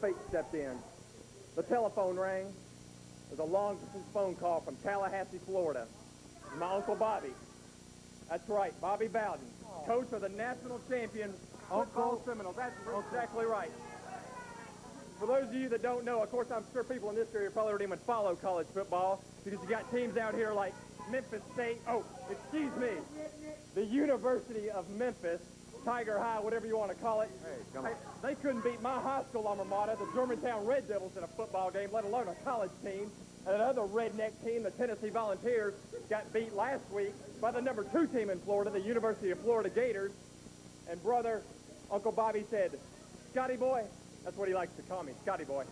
fate stepped in. The telephone rang. It was a long-distance phone call from Tallahassee, Florida. My Uncle Bobby. That's right, Bobby Bowden, coach of the national champion football Seminoles. That's exactly right. For those of you that don't know, of course, I'm sure people in this area probably don't even follow college football because you got teams out here like Memphis State. Oh, excuse me. The University of Memphis, Tiger High, whatever you want to call it. Hey, come on. They couldn't beat my high school alma mater, the Germantown Red Devils, in a football game, let alone a college team. And another redneck team, the Tennessee Volunteers, got beat last week by the number 2 team in Florida, the University of Florida Gators. And brother, Uncle Bobby said, Scotty boy, that's what he likes to call me, Scotty boy.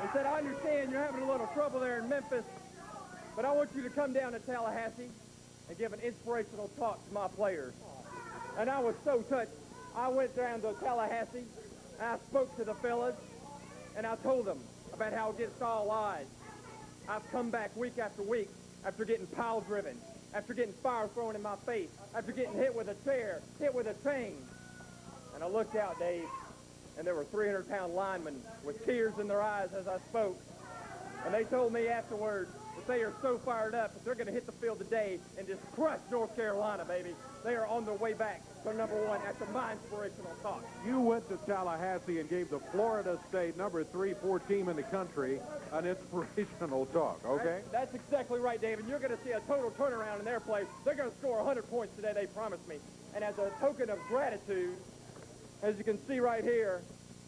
He said, I understand you're having a little trouble there in Memphis, but I want you to come down to Tallahassee and give an inspirational talk to my players. And I was so touched. I went down to Tallahassee, and I spoke to the fellas, and I told them about how against all odds, I've come back week after week after getting pile driven, after getting fire thrown in my face, after getting hit with a chair, hit with a chain. And I looked out, Dave, and there were 300-pound linemen with tears in their eyes as I spoke. And they told me afterwards that they are so fired up that they're going to hit the field today and just crush North Carolina, baby. They are on their way back to #1 after my inspirational talk. You went to Tallahassee and gave the Florida State number 3-4 team in the country an inspirational talk, okay? That's exactly right, David. You're going to see a total turnaround in their play. They're going to score 100 points today, they promised me. And as a token of gratitude, as you can see right here,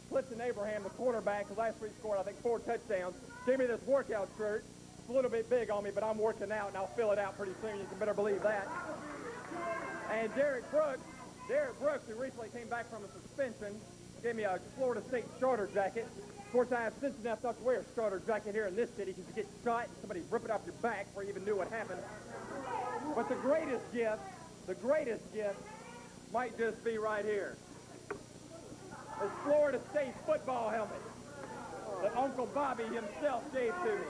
Clifton Abraham, the cornerback, who last week scored, I think, 4 touchdowns, gave me this workout shirt. It's a little bit big on me, but I'm working out, and I'll fill it out pretty soon. You can better believe that. And Derek Brooks, who recently came back from a suspension, gave me a Florida State starter jacket. Of course, I have sense enough not to wear a starter jacket here in this city because you get shot and somebody rip it off your back before you even knew what happened. But the greatest gift might just be right here. This Florida State football helmet that Uncle Bobby himself gave to me.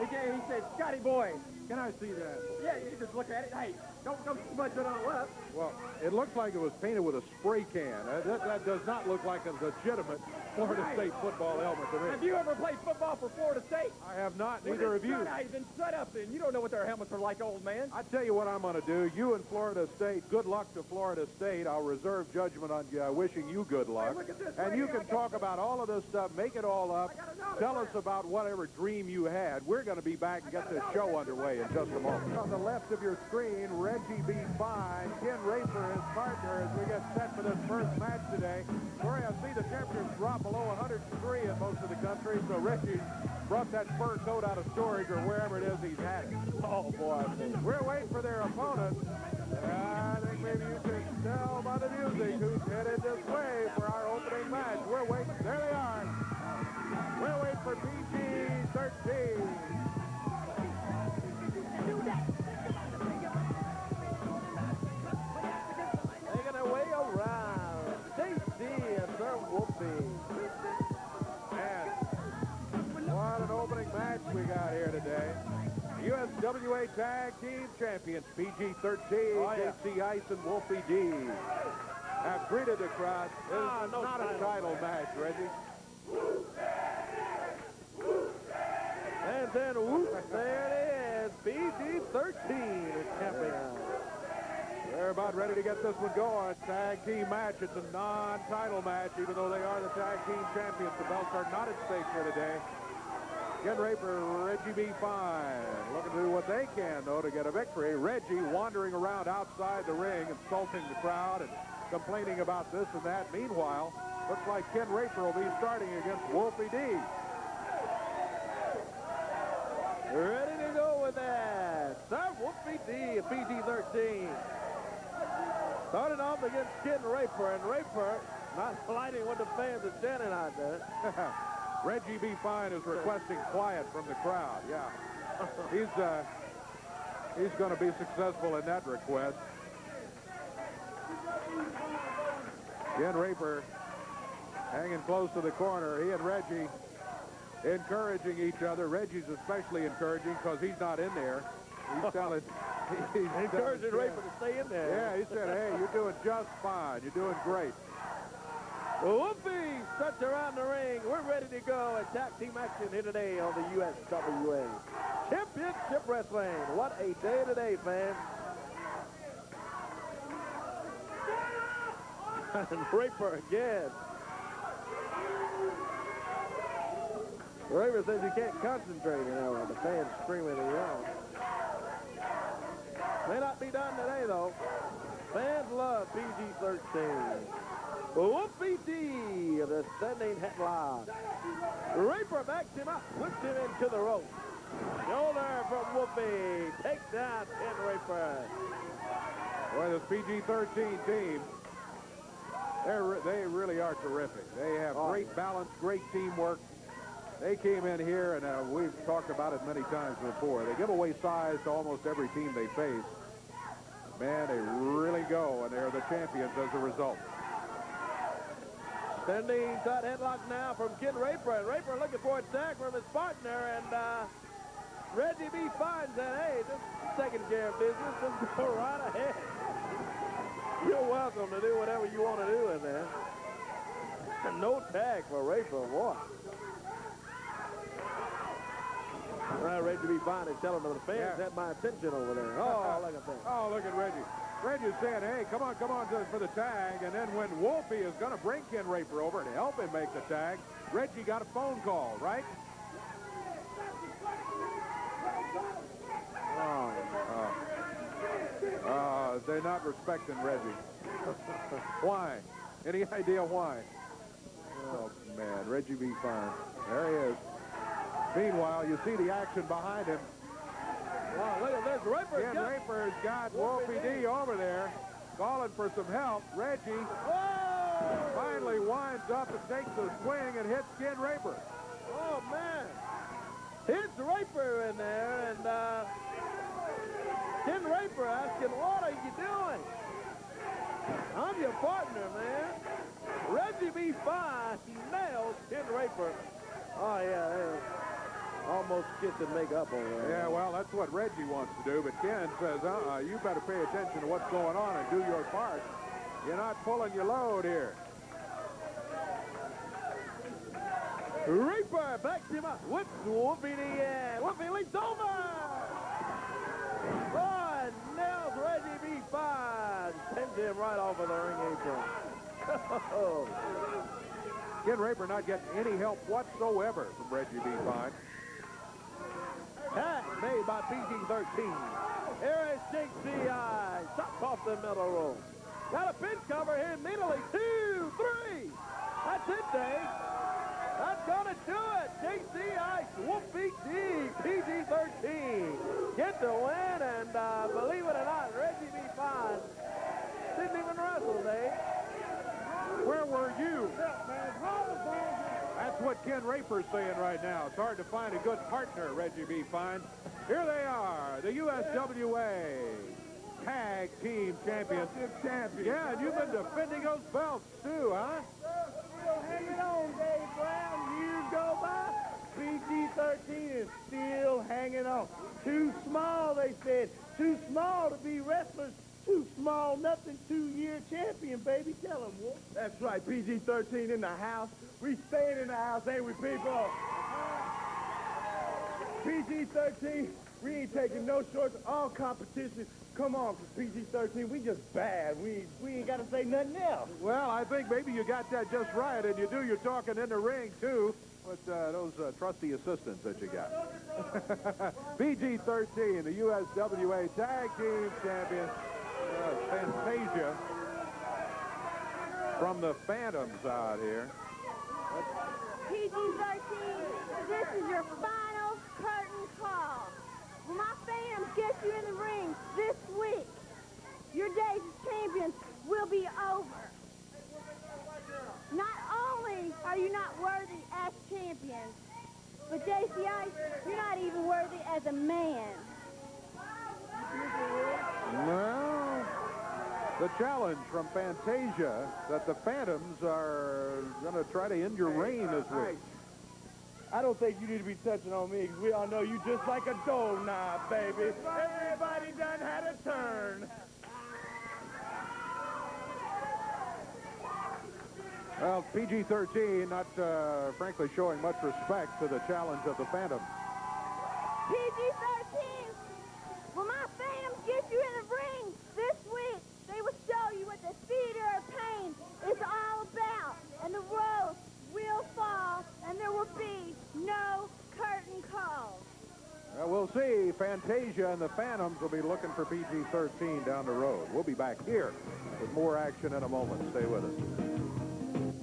He said, Scotty boy. Can I see that? Yeah, you just look at it. Hey, don't smudge it all up. Well, it looks like it was painted with a spray can. That does not look like a legitimate Florida State football helmet to me. Have you ever played football for Florida State? I have not, neither have you. Then shut up then. You don't know what their helmets are like, old man. I tell you what I'm going to do. You and Florida State, good luck to Florida State. I'll reserve judgment on wishing you good luck. Hey, and you can talk about all of this stuff, make it all up. Tell us about whatever dream you had. We're going to be back and get this show underway in just a moment. On the left of your screen, Reggie B. Fine, Ken Rafer, his partner, as we get set for this first match today. Corey, I see the temperatures drop below 103 in most of the country, so Reggie brought that fur coat out of storage or wherever it is he's had it. Oh, boy. We're waiting for their opponent. I think maybe you can tell by the music who's headed this way for our opening match. We're waiting. There they are. We're waiting for PG-13. Making their way around. JC and Sir Wolfie. And what an opening match we got here today. USWA Tag Team Champions PG-13, JC Ice and Wolfie D have greeted the crowd. This is not a title match, Reggie. And then, whoop, there it is. PG-13 is champion. They're about ready to get this one going. Tag team match. It's a non-title match, even though they are the tag team champions. The belts are not at stake here today. Ken Raper, Reggie B. Fine, looking to do what they can, though, to get a victory. Reggie wandering around outside the ring, insulting the crowd and complaining about this and that. Meanwhile, looks like Ken Raper will be starting against Wolfie D. Ready to go with that. Sir Wolfie D at PG-13. Started off against Ken Raper, and Raper not liking what the fans are chanting out there. Reggie B. Fine is requesting quiet from the crowd. Yeah, he's going to be successful in that request. Ken Raper hanging close to the corner. He and Reggie encouraging each other. Reggie's especially encouraging because he's not in there. He's telling... He's encouraging Raper to stay in there. Yeah, he said, hey, you're doing just fine. You're doing great. Whoopee! touch around the ring. We're ready to go at tag team action here today on the USWA Championship Wrestling. What a day today, fans. And Raper again. Raper says he can't concentrate, you know, with the fans screaming and yelling. May not be done today, though. Fans love PG-13. Whoopie D of the standing headlock. Raper backs him up, whips him into the rope. Shoulder from Whoopie. Takes down Ken Raper. Boy, this PG-13 team, they really are terrific. They have great balance, great teamwork. They came in here, and we've talked about it many times before. They give away size to almost every team they face. Man, they really go, and they're the champions as a result. Standing tight headlock now from Ken Raper. And Raper looking for a tag from his partner. And Reggie B. Fine said, hey, this is taking care of business. Just go right ahead. You're welcome to do whatever you want to do in there. No tag for Raper, boy. Right, Reggie B. Fine is telling the fans had my attention over there. Oh, look at that. Oh, look at Reggie. Reggie's saying, hey, come on for the tag. And then when Wolfie is going to bring Ken Raper over to help him make the tag, Reggie got a phone call, right? They're not respecting Reggie. Why? Any idea why? Oh, man, Reggie B. Fine. There he is. Meanwhile, you see the action behind him. Wow, look at this. Ken Raper's got Wolfie D over there, calling for some help. Reggie finally winds up and takes a swing and hits Ken Raper. Oh, man. Hits Raper in there, and Ken Raper asking, what are you doing? I'm your partner, man. Reggie B. Fine nails Ken Raper. Oh, yeah, almost kiss and make up over there. Yeah, well, that's what Reggie wants to do, but Ken says, you better pay attention to what's going on and do your part. You're not pulling your load here. Reaper backs him up. Whips Whoopie the Whoopie leaps over. Oh, nails Reggie B. Fine. Sends him right off of the ring apron. Ken Raper not getting any help whatsoever from Reggie B. Fine. Tag made by PG-13. Here is JCI. Chops off the middle rope. Got a pin cover here immediately. 2, 3. That's it, Dave. That's going to do it. JCI, Whoopie D, PG-13. Get the win, and believe it or not, Reggie B. Fine didn't even wrestle, Dave. Where were you? That's what Ken Raper's saying right now. It's hard to find a good partner, Reggie B. Fine. Here they are, the USWA Tag Team Championship Champions. Yeah, and you've been defending those belts, too, huh? Still hanging on, Dave Brown. Years go by. PG-13 is still hanging on. Too small, they said. Too small to be wrestlers. Too small, nothing, 2-year champion, baby. Tell him, Wolf. That's right, PG-13 in the house. We staying in the house, ain't we, people? PG-13, we ain't taking no shorts, all competition. Come on, PG-13, we just bad. We ain't got to say nothing else. Well, I think maybe you got that just right, and you do your talking in the ring, too, with those trusty assistants that you got. PG-13, the USWA Tag Team Champions. Fantasia from the Phantoms out here. PG-13, this is your final curtain call. When my Phantoms get you in the ring this week, your days as champions will be over. Not only are you not worthy as champions, but JCI, you're not even worthy as a man. Well, the challenge from Fantasia that the Phantoms are going to try to end your reign this week. I don't think you need to be touching on me, because we all know you just like a doorknob, baby. Everybody done had a turn. Well, PG-13 not, frankly, showing much respect to the challenge of the Phantom. PG-13, when my Phantoms get you in the ring this week, they will show you what the theater of pain is all about. And the road will fall, and there will be no curtain call. Well, we'll see. Fantasia and the Phantoms will be looking for PG-13 down the road. We'll be back here with more action in a moment. Stay with us.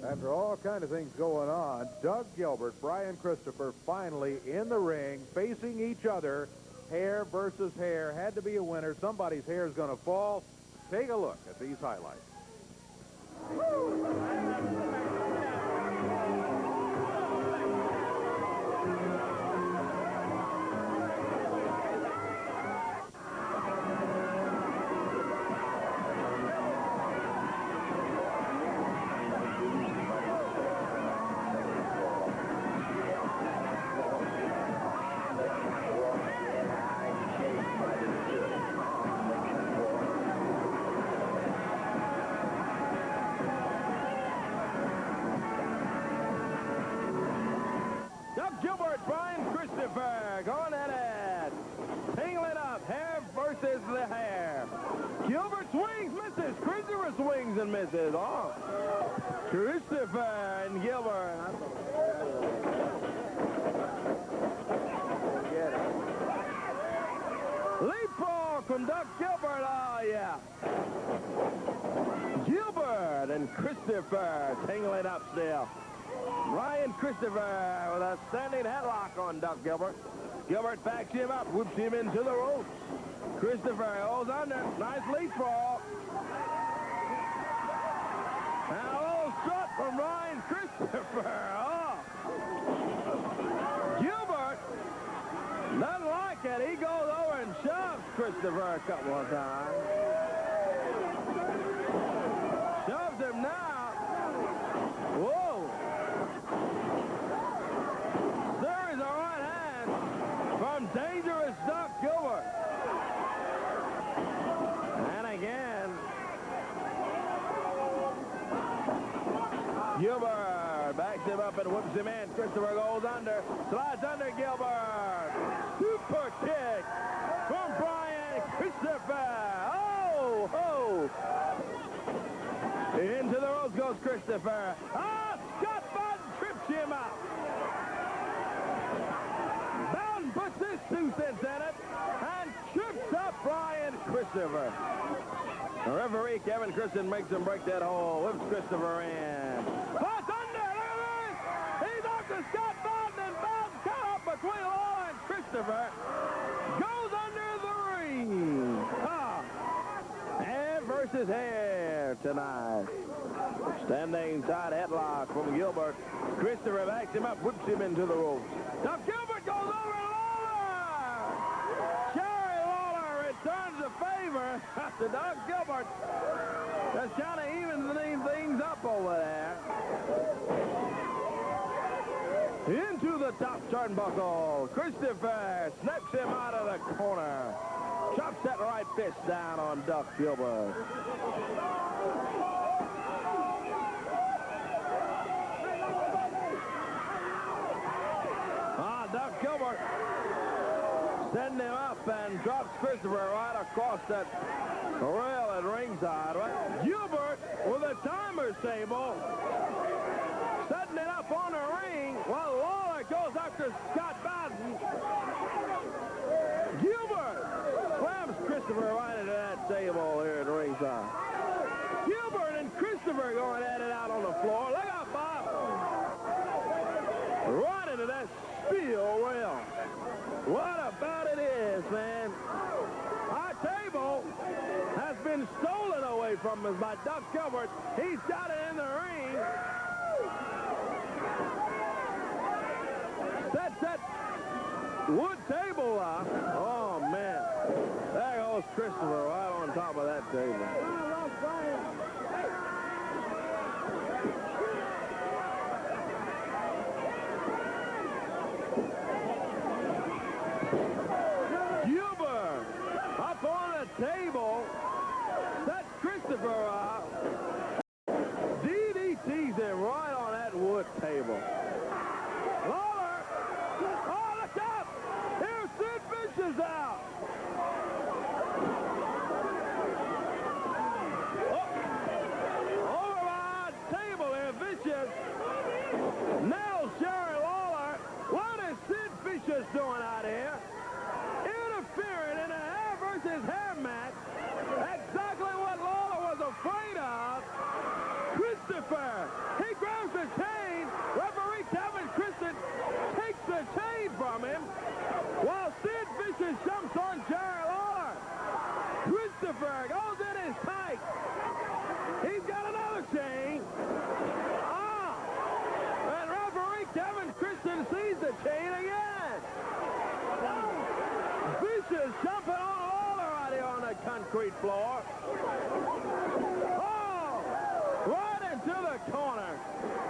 After all kinds of things going on, Doug Gilbert, Brian Christopher finally in the ring, facing each other, hair versus hair. Had to be a winner. Somebody's hair is going to fall. Take a look at these highlights. Gilbert, Brian Christopher, going at it. Tingling up, hair versus the hair. Gilbert swings, misses. Christopher swings and misses. Oh, Christopher and Gilbert. Leapfrog from Doug Gilbert. Oh, yeah. Gilbert and Christopher tingling up still. Brian Christopher with a standing headlock on Doug Gilbert. Gilbert backs him up, whoops him into the ropes. Christopher holds under. Nice leapfrog. And a little strut from Brian Christopher. Oh. Gilbert doesn't like it. He goes over and shoves Christopher a couple of times. Shoves him now. Whoa. There's a right hand from dangerous Doug Gilbert. And again, Gilbert backs him up and whips him in. Christopher goes under, slides under Gilbert. Super kick from Brian Christopher. Oh, oh. Into the ropes goes Christopher. Ah, Scott Bowden trips him up. Bowden puts his 2 cents in it and trips up Brian Christopher. The referee, Kevin Christen, makes him break that hole. Whips Christopher in. Spots under. Look at this. He knocks to Scott Bowden, and Bowden caught up between Lawler and Christopher. Goes under the ring. Ah. Hair versus hair tonight. Standing tight headlock from Gilbert. Christopher backs him up, whips him into the ropes. Now Gilbert goes over Lawler. Jerry Lawler returns the favor to Doug Gilbert. Just kind of even things up over there. Into the top turnbuckle. Christopher snaps him out of the corner. Chops that right fist down on Doug Gilbert. Doug Gilbert sending him up and drops Christopher right across that rail at ringside. Right? Gilbert with a timer's table setting it up on the ring while Lawler goes after Scott Bowden. Gilbert slams Christopher right into that table here at ringside. Gilbert and Christopher going at it out on the floor. Look out, Bob. Right into that steel rail. What about it is, man? Our table has been stolen away from us by Doug Gilbert. He's got it in the ring. Sets that wood table up. Oh, man. There goes Christopher right on top of that table. Up on the table, sets Christopher up, DDTs him right table. Lawler! Oh, look up! Here's Sid Vicious out! Over by the table here, Vicious nails Jerry Lawler. What is Sid Vicious doing out here? Interfering in a hair versus hair match. Exactly what Lawler was afraid of. Christopher, he grabs the chain. Referee Kevin Christian takes the chain from him while Sid Vicious jumps on Jerry Lawler. Christopher goes in his tight. He's got another chain. And referee Kevin Christian sees the chain again. Vicious jumping on Lawler out here on the concrete floor. Oh! Right into the corner.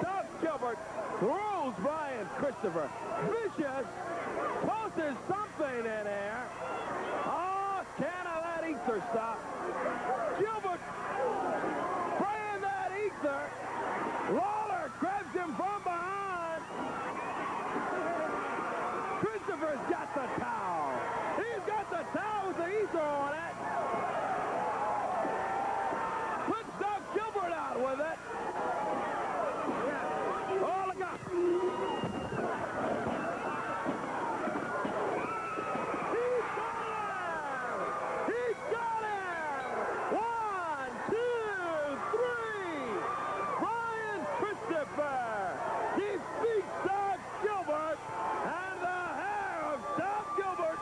Doug Gilbert throws Brian Christopher. Vicious tosses something in there. Oh, can't let ether stop. Gilbert spraying that ether. Lawler grabs him from behind. Christopher's got the towel. He's got the towel with the ether on it. Puts Doug Gilbert out with it. Oh, look out. He's got him! He's got him! 1, 2, 3. Brian Christopher defeats Doug Gilbert, and the hair of Doug Gilbert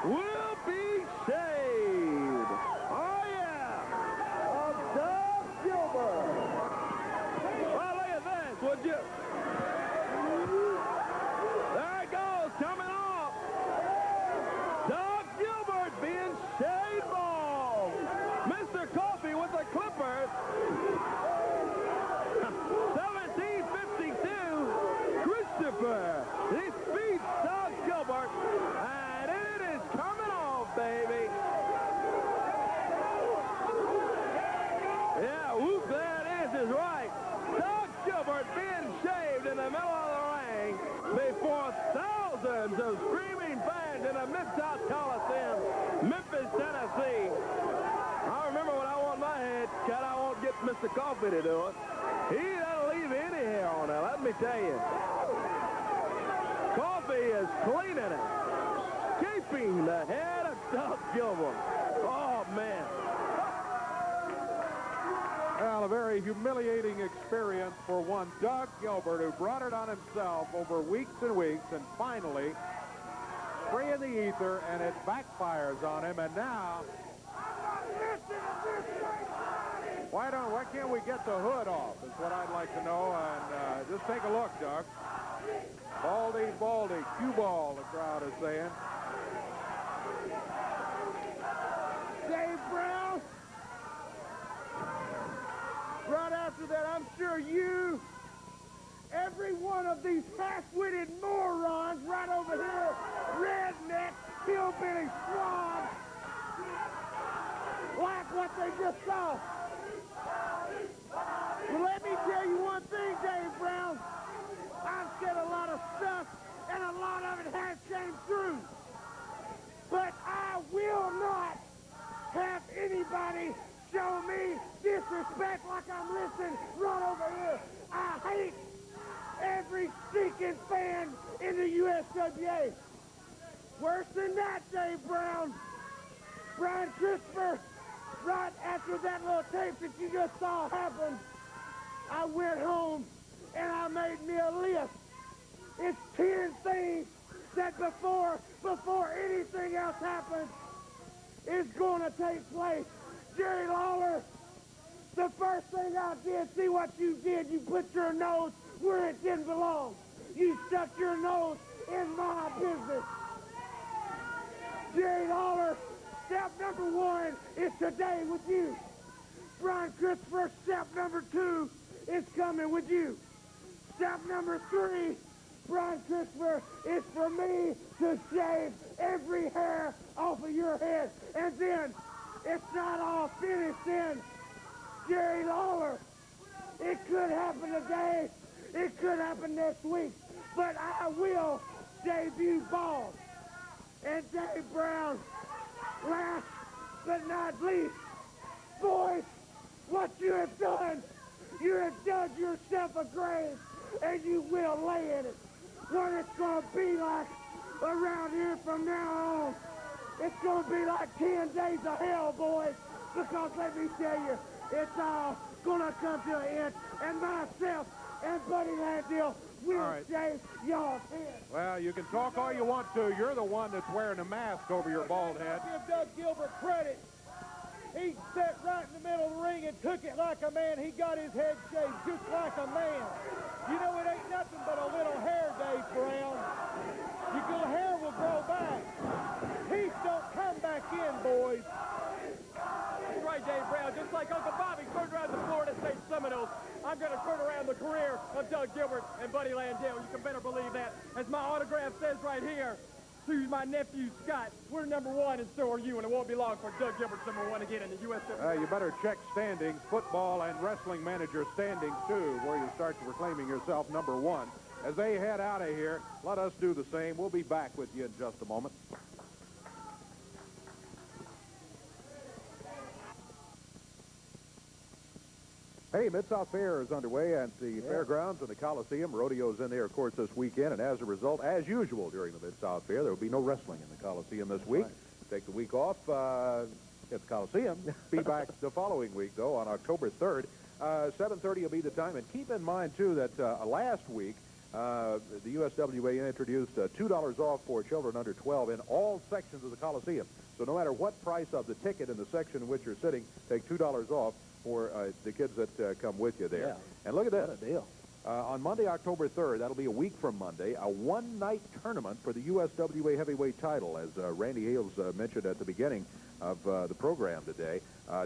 will be shaved. Oh, yeah. Of Doug Gilbert. Well, look at this, would you? There it goes, coming off. Doug Gilbert being shaved bald. Mr. Coffey with the Clippers. 1752. Christopher defeats Doug Gilbert, and it is coming off, baby. Yeah, whoop, there it is right. Doug Gilbert being shaved in the middle of the ring before thousands of screaming fans in the Mid-South Coliseum, Memphis, Tennessee. I remember when I want my head cut, I won't get Mr. Coffey to do it. He doesn't leave any hair on it, let me tell you. Coffey is cleaning it, keeping the head of Doug Gilbert. Oh, man. Well, a very humiliating experience for one Doug Gilbert, who brought it on himself over weeks and weeks, and finally spraying the ether, and it backfires on him. And now, why can't we get the hood off? Is what I'd like to know. And just take a look, Doug. Baldy, cue ball, the crowd is saying. Dave Brown. Right after that, I'm sure you, every one of these half-witted morons right over here, redneck, hillbilly swabs, like what they just saw. Well, let me tell you one thing, Dave Brown. I've said a lot of stuff, and a lot of it has came true. But I will not have anybody show me disrespect like I'm listening right over here. I hate every stinking fan in the USWA. Worse than that, Dave Brown. Brian Christopher, right after that little tape that you just saw happen, I went home and I made me a list. It's 10 things that before anything else happens is going to take place. Jerry Lawler, the first thing I did, see what you did, you put your nose where it didn't belong. You stuck your nose in my business. Jerry Lawler, step number 1 is today with you. Brian Christopher, step number 2 is coming with you. Step number 3, Brian Christopher, is for me to shave every hair off of your head. And then, it's not all finished then. Jerry Lawler, it could happen today It could happen next week, but I will debut bald. And Dave Brown, last but not least, boys, what you have done, you have dug yourself a grave, and you will lay in it. What it's going to be like around here from now on, it's going to be like 10 days of hell, boys, because let me tell you, it's all going to come to an end, and myself and Buddy Landell will shave y'all's head. Well, you can talk all you want to. You're the one that's wearing a mask over your bald head. Give Doug Gilbert credit. He sat right in the middle of the ring and took it like a man. He got his head shaved just like a man. You know, it ain't nothing but a little hair, Dave Brown. Your little hair will grow back. Teeth don't come back in, boys. That's right, Dave Brown. Just like Uncle Bobby turned around the Florida State Seminoles, I'm going to turn around the career of Doug Gilbert and Buddy Landell. You can better believe that. As my autograph says right here, to my nephew Scott, we're #1 and so are you, and it won't be long for Doug Gilbert's #1 again in the USWA. You better check standings, football and wrestling manager standings too, where you start proclaiming yourself #1. As they head out of here, let us do the same. We'll be back with you in just a moment. Hey, Mid-South Fair is underway at the fairgrounds and the Coliseum. Rodeo's in there, of course, this weekend, and as a result, as usual during the Mid-South Fair, there will be no wrestling in the Coliseum this week. Take the week off at the Coliseum. Be back the following week, though, on October 3rd. 7:30 will be the time, and keep in mind, too, that last week, the USWA introduced $2 off for children under 12 in all sections of the Coliseum. So no matter what price of the ticket in the section in which you're sitting, take $2 off for the kids that come with you there. Yeah. And look at this. What a deal. On Monday, October 3rd, that'll be a week from Monday, a one-night tournament for the USWA heavyweight title, as Randy Hales mentioned at the beginning of the program today.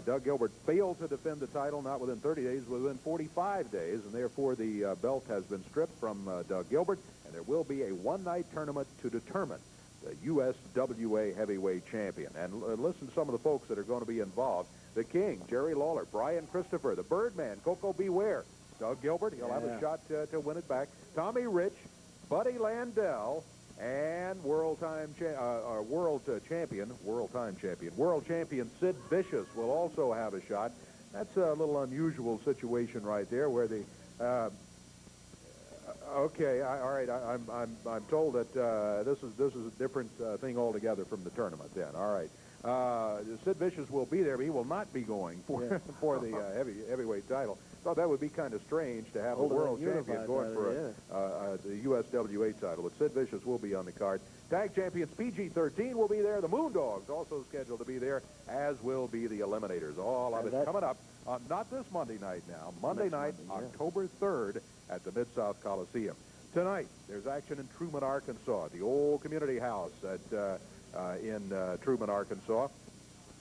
Doug Gilbert failed to defend the title not within 30 days, within 45 days, and therefore the belt has been stripped from Doug Gilbert, and there will be a one-night tournament to determine the USWA heavyweight champion. And listen to some of the folks that are going to be involved. The King, Jerry Lawler, Brian Christopher, the Birdman, Coco Beware, Doug Gilbert, he'll have a shot to win it back. Tommy Rich, Buddy Landell, and world champion Sid Vicious will also have a shot. That's a little unusual situation right there, where the okay, all right. I'm told that this is a different thing altogether from the tournament. Then, all right. Sid Vicious will be there, but he will not be going for for the heavyweight title. Thought that would be kind of strange to have a world champion going for the USWA title. But Sid Vicious will be on the card. Tag champions PG-13 will be there. The Moondogs also scheduled to be there, as will be the Eliminators. All of it coming up. Not this Monday night now. Monday night, October 3rd at the Mid-South Coliseum. Tonight, there's action in Truman, Arkansas, the old community house in Truman, Arkansas.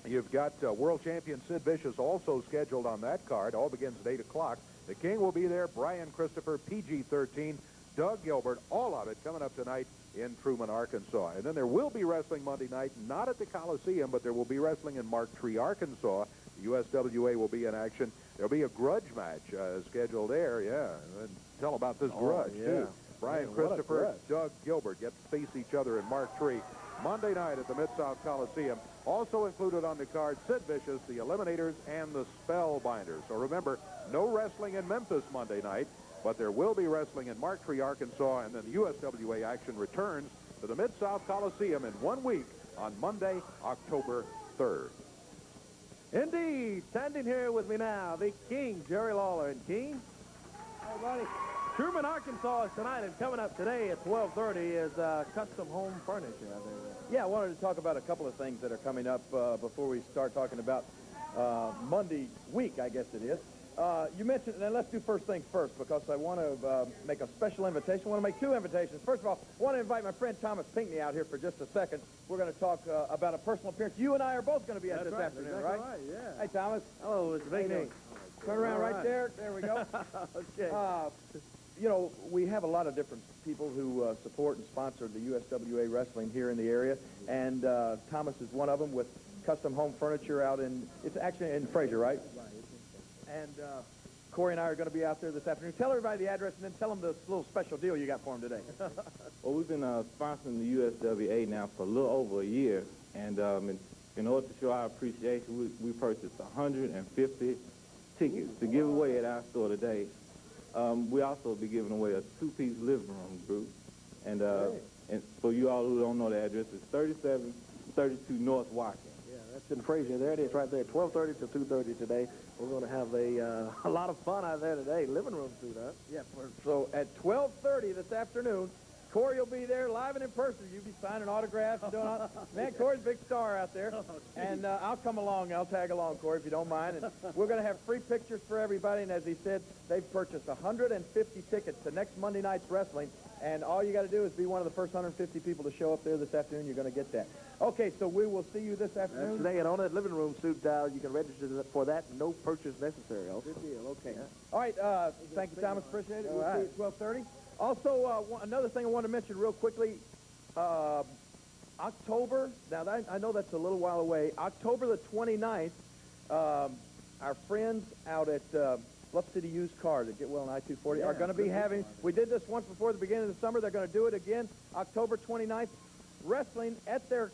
You've got world champion Sid Vicious also scheduled on that card. All begins at 8 o'clock. The King will be there. Brian Christopher, PG-13, Doug Gilbert, all of it coming up tonight in Truman, Arkansas. And then there will be wrestling Monday night, not at the Coliseum, but there will be wrestling in Mark Tree, Arkansas. The USWA will be be a There'll be a grudge match scheduled there, and tell about this grudge, too. Brian Christopher, Doug Gilbert get to face each other in Mark Tree. Monday night at the Mid-South Coliseum. Also included on the card, Sid Vicious, the Eliminators, and the Spellbinders. So remember, no wrestling in Memphis Monday night, but there will be wrestling in Mark Tree, Arkansas, and then the USWA action returns to the Mid-South Coliseum in 1 week on Monday, October 3rd. Indeed. Standing here with me now, the King, Jerry Lawler. And King? Hey, buddy. Truman, Arkansas is tonight, and coming up today at 12:30 is Custom Home Furniture. Yeah, I wanted to talk about a couple of things that are coming up before we start talking about Monday week, I guess it is. You mentioned, and let's do first things first, because I want to make a special invitation. I want to make two invitations. First of all, I want to invite my friend Thomas Pinckney out here for just a second. We're going to talk about a personal appearance. You and I are both going to be at this afternoon, exactly right? Yeah. Hey, Thomas. Hello, it's Big King. Turn around right there. There we go. Okay. You know, we have a lot of different people who support and sponsor the USWA wrestling here in the area, and Thomas is one of them with Custom Home Furniture out in, it's actually in Fraser, right? And Corey and I are going to be out there this afternoon. Tell everybody the address and then tell them the little special deal you got for them today. Well, we've been sponsoring the USWA now for a little over a year, and in order to show our appreciation, we purchased 150 tickets to give away at our store today. We also will be giving away a two-piece living room group, and for you all who don't know the address, it's 3732 North Watkins. Yeah, that's in Frazier. There it is right there, 12:30 to 2:30 today. We're going to have a lot of fun out there today. Living room suit, huh? Yeah, so at 12:30 this afternoon, Corey will be there live and in person. You'll be signing autographs and doing all. Man, Corey's a big star out there. And I'll come along. I'll tag along, Corey, if you don't mind. And we're going to have free pictures for everybody. And as he said, they've purchased 150 tickets to next Monday night's wrestling. And all you got to do is be one of the first 150 people to show up there this afternoon. You're going to get that. Okay, so we will see you this afternoon. That's today, and on that living room suit, you can register for that. No purchase necessary. Also. Good deal. Okay. Yeah. All right. Thank you, Thomas. Appreciate it. We'll see you at 12:30. Also, another thing I want to mention real quickly, October, now I know that's a little while away, October the 29th, our friends out at Bluff City Used Cars at Get Well and I-240 are going to be having, we did this once before the beginning of the summer, they're going to do it again, October 29th, wrestling at the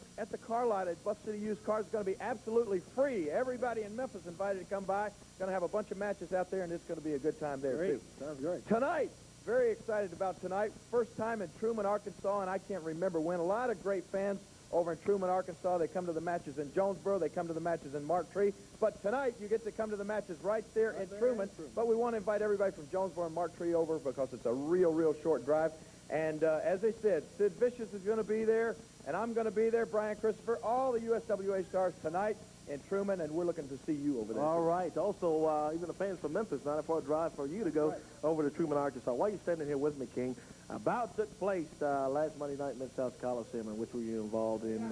car lot at Bluff City Used Cars is going to be absolutely free. Everybody in Memphis invited to come by, going to have a bunch of matches out there, and it's going to be a good time there, too. Sounds great. Tonight, very excited about tonight. First time in Truman, Arkansas, and I can't remember when. A lot of great fans over in Truman, Arkansas. They come to the matches in Jonesboro. They come to the matches in Mark Tree. But tonight, you get to come to the matches right there in Truman. But we want to invite everybody from Jonesboro and Mark Tree over because it's a real short drive. And as they said, Sid Vicious is going to be there, and I'm going to be there, Brian Christopher, all the USWA stars tonight in Truman, and we're looking to see you over there. All right. Also, even the fans from Memphis, not a far drive for you to go over to Truman, Arkansas. While you're standing here with me, King, a bout took place last Monday night in Mid-South Coliseum, in which were you involved in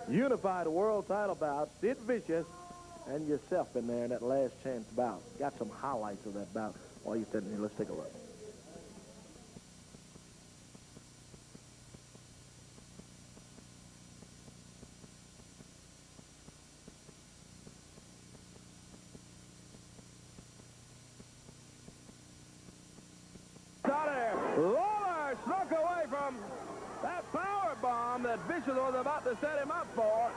unified world title bout. Sid Vicious and yourself in there in that last chance bout. Got some highlights of that bout while you're standing here. Let's take a look. Lawler snuck away from that power bomb that Vicious was about to set him up for.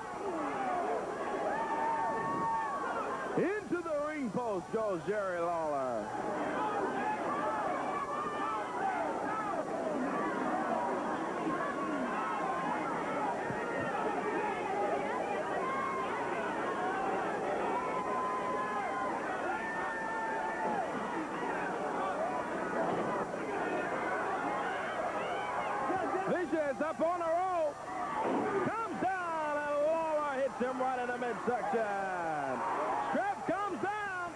Into the ring post goes Jerry Lawler. Vicious up on the rope. Comes down and Lawler hits him right in the midsection. Strap comes down.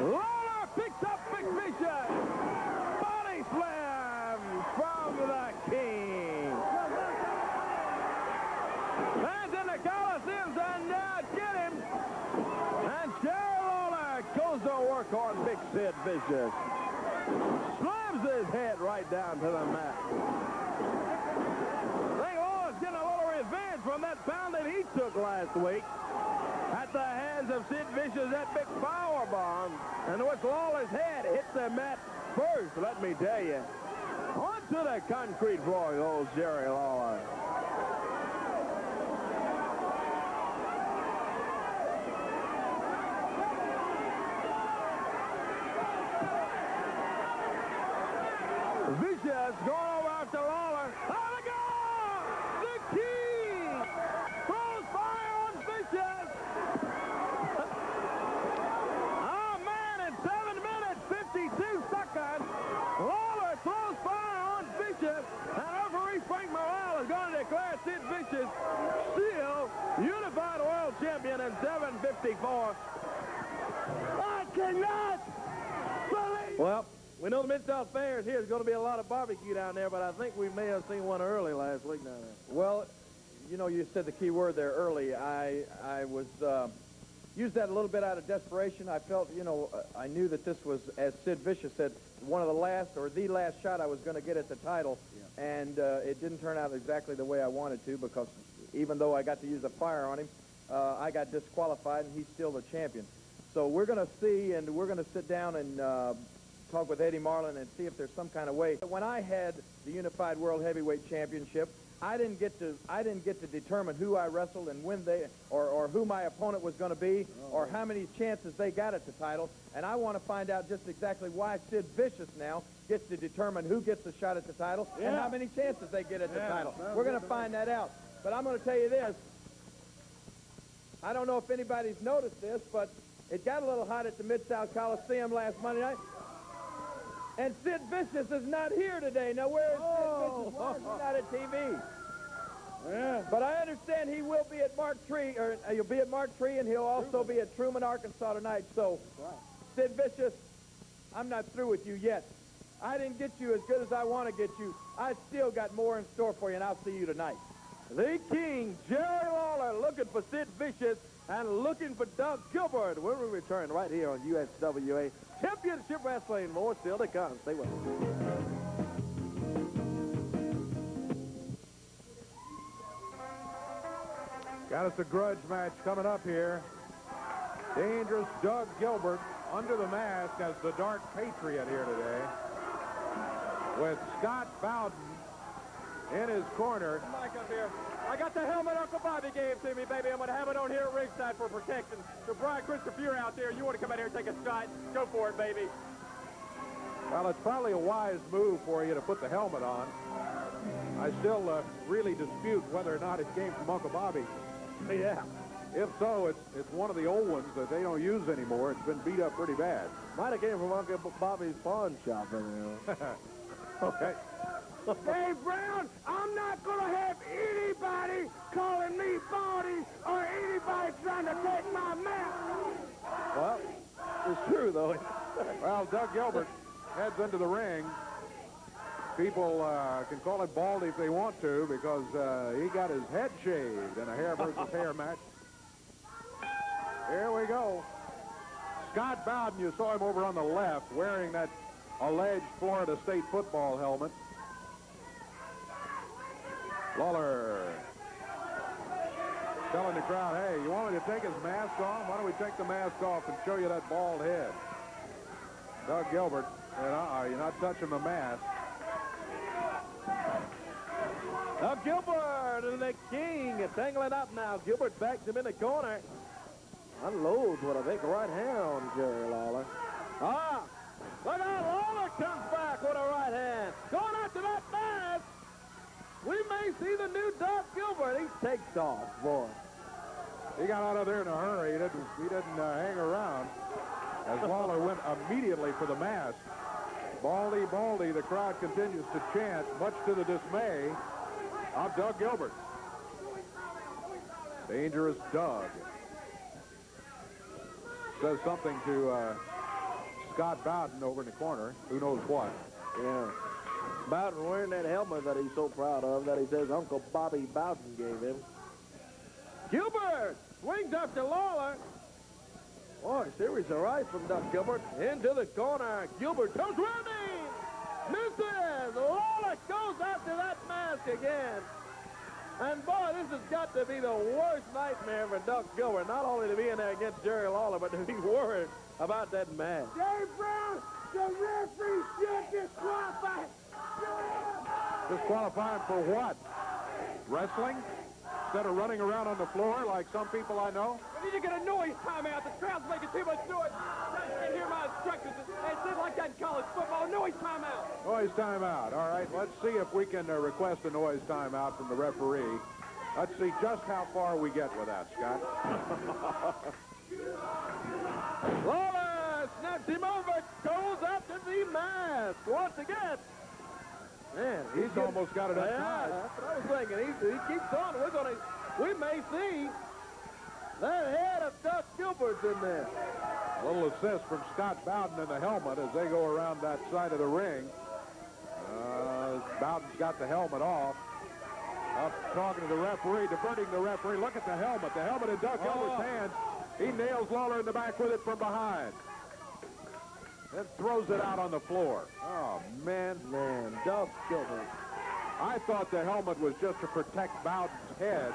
Lawler picks up Vicious. Body slam from the King. Fans in the Coliseum and get him. And Jerry Lawler goes to work on Big Sid Vicious. Slams his head right down to the mat. I think Lawler's getting a little revenge from that pounding he took last week at the hands of Sid Vicious, that big power bomb, and which Lawler's head hit the mat first, let me tell you. Onto the concrete floor goes Jerry Lawler. Vicious going over after Lawler. Oh, my God! The King throws fire on Vicious. Oh, man, in 7 minutes, 52 seconds, Lawler throws fire on Vicious, and referee Frank Morale is going to declare Sid Vicious still unified world champion in 7:54. I cannot believe... Well, we know the Mid-South Fair is here. There's going to be a lot of barbecue down there, but I think we may have seen one early last week down there. Well, you know, you said the key word there, early. I was used that a little bit out of desperation. I felt, you know, I knew that this was, as Sid Vicious said, one of the last or the last shot I was going to get at the title, and it didn't turn out exactly the way I wanted to, because even though I got to use a fire on him, I got disqualified, and he's still the champion. So we're going to see, and we're going to sit down and talk with Eddie Marlin and see if there's some kind of way. When I had the Unified World Heavyweight Championship, I didn't get to determine who I wrestled and when they, or who my opponent was going to be, or how many chances they got at the title. And I want to find out just exactly why Sid Vicious now gets to determine who gets a shot at the title and how many chances they get at the title. We're going to find that out. But I'm going to tell you this. I don't know if anybody's noticed this, but it got a little hot at the Mid-South Coliseum last Monday night. And Sid Vicious is not here today. Now, where is Sid Vicious? Why is he not at TV? Yeah. But I understand he will be at Mark Tree, or he'll be at Mark Tree, and he'll also be at Truman, Arkansas tonight. So, Sid Vicious, I'm not through with you yet. I didn't get you as good as I want to get you. I still got more in store for you, and I'll see you tonight. The King, Jerry Lawler, looking for Sid Vicious and looking for Doug Gilbert when we return right here on USWA Championship Wrestling. More still to come. Stay with us. Got us a grudge match coming up here. Dangerous Doug Gilbert under the mask as the Dark Patriot here today, with Scott Bowden in his corner. Mike up here. I got the helmet Uncle Bobby gave to me, baby. I'm going to have it on here at ringside for protection. So, Brian Christopher, if you're out there, you want to come out here and take a shot, go for it, baby. Well, it's probably a wise move for you to put the helmet on. I still really dispute whether or not it came from Uncle Bobby. Yeah. If so, it's one of the old ones that they don't use anymore. It's been beat up pretty bad. Might have came from Uncle Bobby's pawn shop. Okay. Dave Brown, I'm not going to have anybody calling me Baldy or anybody trying to take my mask. Well, it's true, though. Well, Doug Gilbert heads into the ring. People can call it Baldy if they want to, because he got his head shaved in a hair versus hair match. Here we go. Scott Bowden, you saw him over on the left wearing that alleged Florida State football helmet. Lawler telling the crowd, hey, you want me to take his mask off? Why don't we take the mask off and show you that bald head? Doug Gilbert said, you're not touching the mask. Now Gilbert and the King is tangling up now. Gilbert backs him in the corner. Unloads with a big right hand on Jerry Lawler. Look out, Lawler comes back with a right hand. Going after that mask. We may see the new Doug Gilbert. He takes off, boy. He got out of there in a hurry. He didn't hang around, as Lawler went immediately for the mask. Baldy, Baldy, the crowd continues to chant, much to the dismay of Doug Gilbert. Dangerous Doug says something to Scott Bowden over in the corner. Who knows what? Yeah. Bowden wearing that helmet that he's so proud of, that he says Uncle Bobby Bowden gave him. Gilbert swings up to Lawler. Boy, series of rights from Doug Gilbert. Into the corner. Gilbert comes running. Misses. Lawler goes after that mask again. And boy, this has got to be the worst nightmare for Doug Gilbert. Not only to be in there against Jerry Lawler, but to be worried about that mask. Dave Brown, the referee should disqualify. Disqualifying for what? Wrestling? Instead of running around on the floor like some people I know? We need to get a noise timeout. The crowd's making too much noise. I can't hear my instructions. It's just like that in college football. Noise timeout. Noise timeout. All right, let's see if we can request a noise timeout from the referee. Let's see just how far we get with that, Scott. Lawler snaps him over. Goes after the mask once again. Man, He's almost got it outside. Yeah, that's what I was thinking. He keeps on. We may see that head of Doug Gilbert's in there. A little assist from Scott Bowden in the helmet as they go around that side of the ring. Bowden's got the helmet off. Up talking to the referee, diverting the referee. Look at the helmet. The helmet in Doug Gilbert's hand. He nails Lawler in the back with it from behind. Then throws it out on the floor. Oh, man. Man, Doug Gilbert. I thought the helmet was just to protect Bowden's head.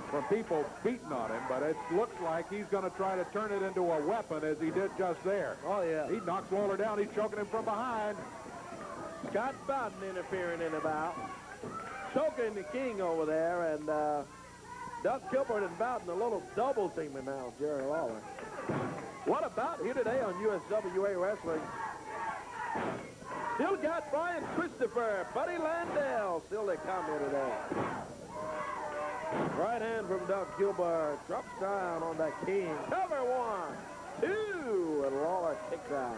from people beating on him, but it looks like he's going to try to turn it into a weapon as he did just there. Oh, yeah. He knocks Lawler down. He's choking him from behind. Scott Bowden interfering in the bout. Choking the King over there, and Doug Gilbert and Bowden a little double teaming now, Jerry Lawler. What about here today on USWA Wrestling? Still got Brian Christopher, Buddy Landell, still they come here today. Right hand from Doug Gilbert, drops down on that King. Cover 1, 2, and Lawler kicks out.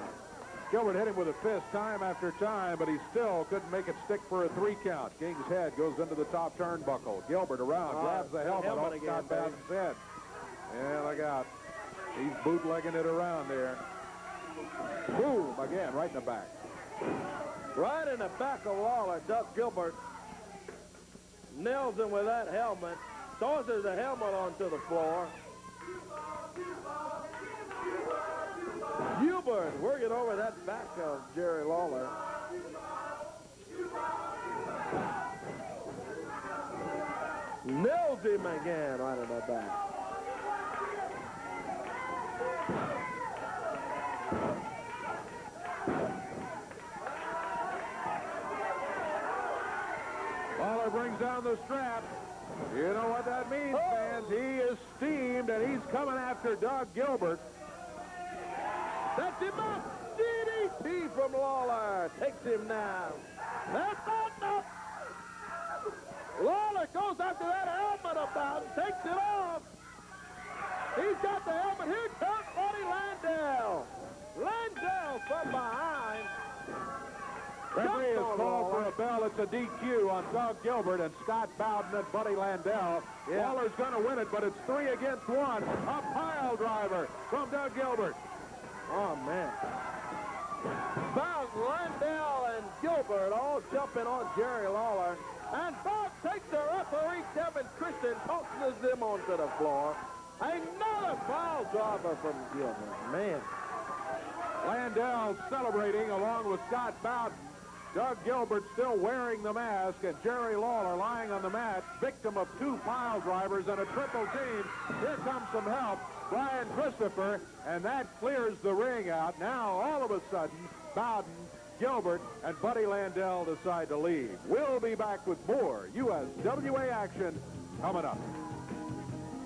Gilbert hit him with a fist time after time, but he still couldn't make it stick for a 3 count. King's head goes into the top turnbuckle. Gilbert around, grabs the helmet off Scott Bowden's head. And look out. He's bootlegging it around there. Boom, again, right in the back. Right in the back of Lawler, Doug Gilbert nails him with that helmet, tosses the helmet onto the floor. Gilbert working over that back of Jerry Lawler. Nails him again right in the back. Lawler brings down the strap. You know what that means, fans. He is steamed, and he's coming after Doug Gilbert. That's him up. DDT from Lawler. Takes him down. That's not. Lawler goes after that helmet about and takes it off. He's got the helmet. Here comes Buddy Landell. Landell from behind. Referee has called for a bell. It's a DQ on Doug Gilbert and Scott Bowden and Buddy Landell. Yeah. Lawler's going to win it, but it's 3 against 1. A pile driver from Doug Gilbert. Oh, man. Bowden, Landell, and Gilbert all jumping on Jerry Lawler. And Bob takes the referee, Kevin Christian, tosses them onto the floor. Another foul driver from Gilbert. Man. Landell celebrating along with Scott Bowden. Doug Gilbert still wearing the mask, and Jerry Lawler lying on the mat, victim of 2 pile drivers and a triple team. Here comes some help. Brian Christopher, and that clears the ring out. Now, all of a sudden, Bowden, Gilbert, and Buddy Landell decide to leave. We'll be back with more USWA action coming up.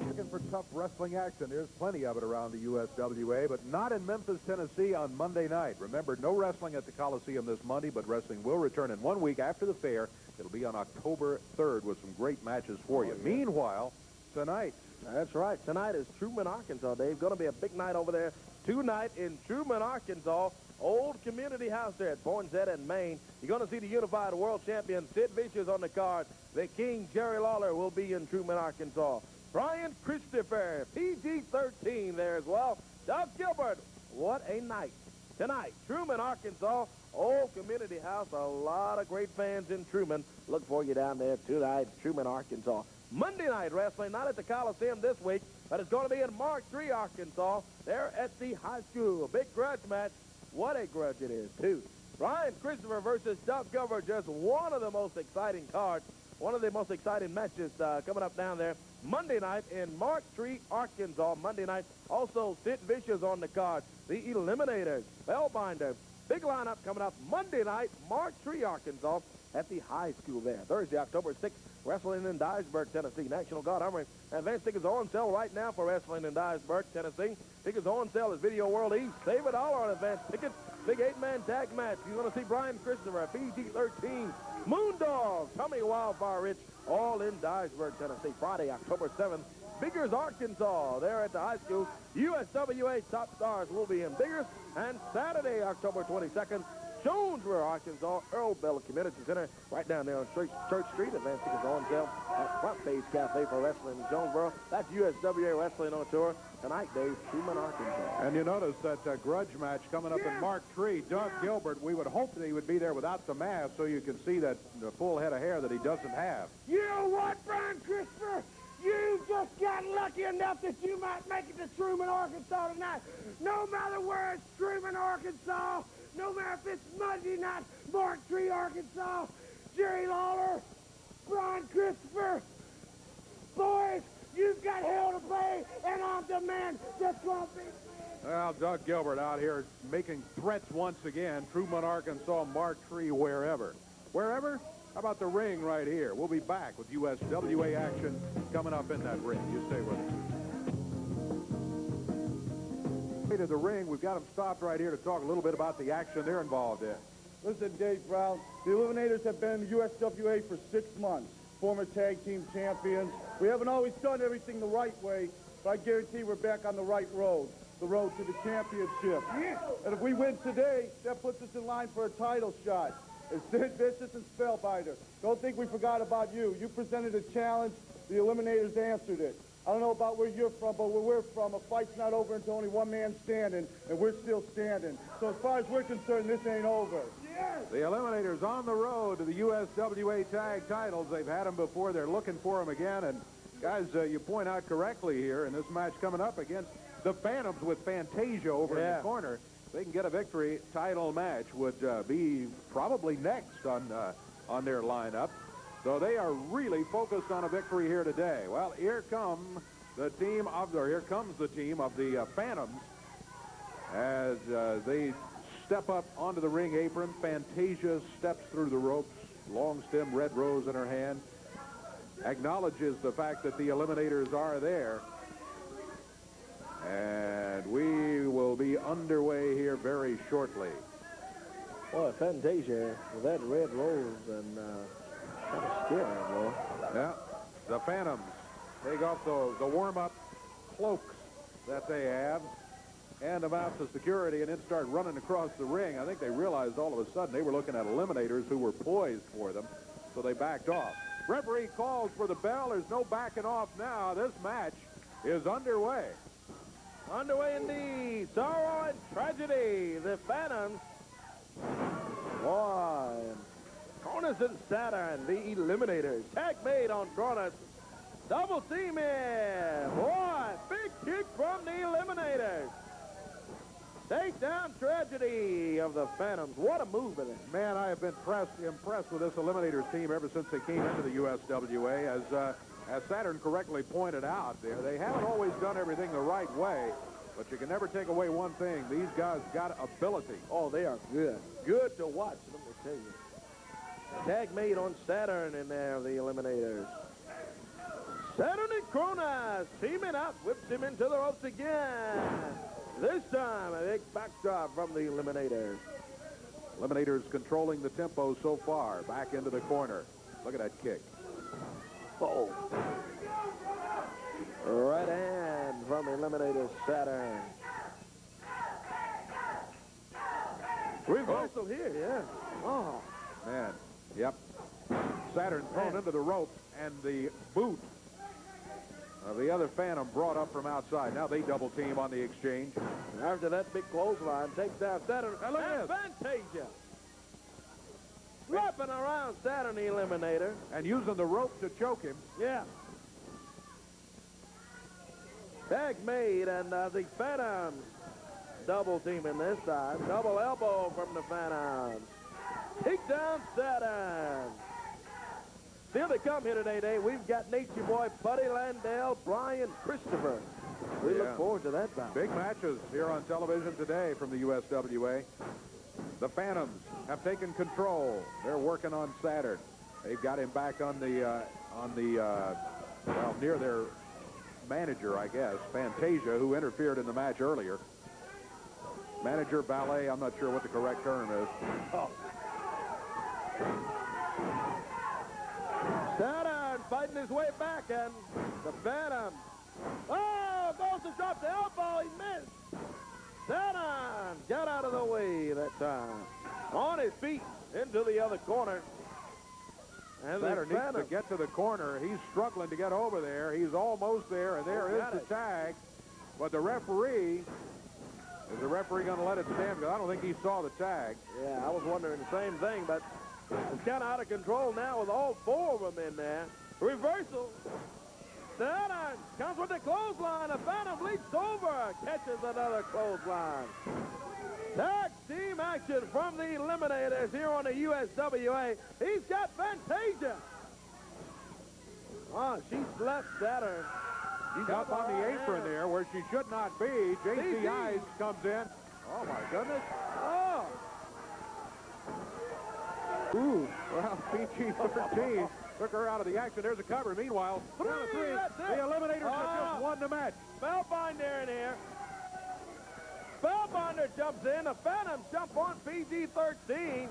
Looking for tough wrestling action. There's plenty of it around the USWA, but not in Memphis, Tennessee on Monday night. Remember, no wrestling at the Coliseum this Monday, but wrestling will return in 1 week after the fair. It'll be on October 3rd with some great matches for you. Meanwhile, tonight. That's right. Tonight is Truman, Arkansas, Dave. Going to be a big night over there tonight in Truman, Arkansas. Old Community House there at Poinsett and Maine. You're going to see the unified world champion Sid Vicious on the card. The King, Jerry Lawler, will be in Truman, Arkansas. Brian Christopher, PG-13 there as well. Doug Gilbert, what a night. Tonight, Truman, Arkansas, Old Community House. A lot of great fans in Truman. Look for you down there tonight, Truman, Arkansas. Monday night wrestling, not at the Coliseum this week, but it's going to be in Mark III, Arkansas. They're at the high school. A big grudge match. What a grudge it is, too. Brian Christopher versus Doug Gilbert, just one of the most exciting cards. One of the most exciting matches coming up down there. Monday night in Mark III, Arkansas. Monday night, also Sid Vicious on the card. The Eliminators, Spellbinder. Big lineup coming up Monday night, Mark III, Arkansas, at the high school there. Thursday, October 6th, wrestling in Dyersburg, Tennessee. National Guard Armory. Advance tickets are on sale right now for wrestling in Dyersburg, Tennessee. Tickets are on sale at Video World East. Save $1 on advance tickets. Big 8-man tag match. You're going to see Brian Christopher, PG-13. Moondog, Tommy Wildfire Rich, all in Dyersburg, Tennessee. Friday, October 7th, Biggers, Arkansas. There at the high school. USWA Top Stars will be in Biggers. And Saturday, October 22nd, Jonesboro, Arkansas, Earl Bell Community Center, right down there on Church Street. Advance tickets are on sale at Front Page Cafe for wrestling in Jonesboro. That's USWA Wrestling on tour tonight, Dave, Truman, Arkansas. And you notice that grudge match coming up in Mark III. Doug Gilbert, we would hope that he would be there without the mask so you can see that the full head of hair that he doesn't have. You know what, Brian Christopher? You just got lucky enough that you might make it to Truman, Arkansas tonight. No matter where it's Truman, Arkansas, no matter if it's Monday night, Mark III, Arkansas, Jerry Lawler, Brian Christopher, boys, You've got hell to pay, and I'm the man that's going to be. Well, Doug Gilbert out here making threats once again. Truman, Arkansas, Mark Tree, wherever. Wherever? How about the ring right here? We'll be back with USWA action coming up in that ring. You stay with us. To the ring, we've got them stopped right here to talk a little bit about the action they're involved in. Listen, Dave Brown, the Eliminators have been in the USWA for 6 months. Former tag team champions. We haven't always done everything the right way, but I guarantee we're back on the right road. The road to the championship. And if we win today, that puts us in line for a title shot. It's Sid Vicious and Spellbinder. Don't think we forgot about you. You presented a challenge. The Eliminators answered it. I don't know about where you're from, but where we're from, a fight's not over until only one man's standing, and we're still standing. So as far as we're concerned, this ain't over. The Eliminators on the road to the USWA tag titles. They've had them before. They're looking for them again. And, guys, you point out correctly here in this match coming up against the Phantoms with Fantasia over in the corner. They can get a victory. Title match would be probably next on their lineup. So they are really focused on a victory here today. Well, here comes the team of the Phantoms as they step up onto the ring apron. Fantasia steps through the ropes, long stem red rose in her hand, acknowledges the fact that the Eliminators are there. And we will be underway here very shortly. Boy, Fantasia with that red rose and kind of scary, boy. Yeah, the Phantoms take off the warm-up cloaks that they have, hand them out to security, and then start running across the ring. I think they realized all of a sudden they were looking at Eliminators who were poised for them, so they backed off. Referee calls for the bell. There's no backing off now. This match is underway. Underway indeed. Sorrow and tragedy. The Phantoms. Boy. Cronus and Saturn, the Eliminators. Tag made on Cronus. Double team in. Boy, big kick from the Eliminators. Takedown tragedy of the Phantoms. What a move in it. Man, I have been impressed with this Eliminators team ever since they came into the USWA. As Saturn correctly pointed out, they haven't always done everything the right way, but you can never take away one thing. These guys got ability. Oh, they are good. Good to watch, let me tell you. Tag made on Saturn in there, the Eliminators. Saturn and Cronus teaming up, whips him into the ropes again. This time, a big backdrop from the Eliminators. Eliminators controlling the tempo so far. Back into the corner. Look at that kick. Oh. Right hand from Eliminators Saturn. Reversal here, yeah. Oh. Man, yep. Saturn thrown into the ropes, and the boot of the other Phantom brought up from outside. Now they double team on the exchange. After that big clothesline, takes down Saturn. Now look at this. Fantasia. Wrapping around Saturn, the Eliminator. And using the rope to choke him. Yeah. Tag made, and the Phantoms double teaming this time. Double elbow from the Phantoms. Take down Saturn. Still to come here today, Dave. We've got Nature Boy, Buddy Landell, Brian Christopher. We look forward to that bout. Big matches here on television today from the USWA. The Phantoms have taken control. They're working on Saturn. They've got him back on the well, near their manager, I guess, Fantasia, who interfered in the match earlier. Manager, ballet, I'm not sure what the correct term is. Oh. Saturn fighting his way back, and the Phantom. Oh, goes to drop the elbow. He missed. Saturn got out of the way that time. On his feet into the other corner. And Saturn needs to get to the corner. He's struggling to get over there. He's almost there, and there is the tag. But the referee, is the referee going to let it stand? Because I don't think he saw the tag. Yeah, I was wondering the same thing, but it's kind of out of control now with all four of them in there. Reversal. Saturn comes with the clothesline. The Phantom leaps over, catches another clothesline. Tag team action from the Eliminators here on the USWA. He's got Fantasia. Oh, she left Saturn. She's up on the apron there where she should not be. J.C. Ice comes in. Oh, my goodness. Oh! Ooh, well, PG-13 took her out of the action. There's a cover. Meanwhile, Three, that's it. the Eliminators have just won the match. Spellbinder in here. Spellbinder jumps in. The Phantoms jump on PG-13.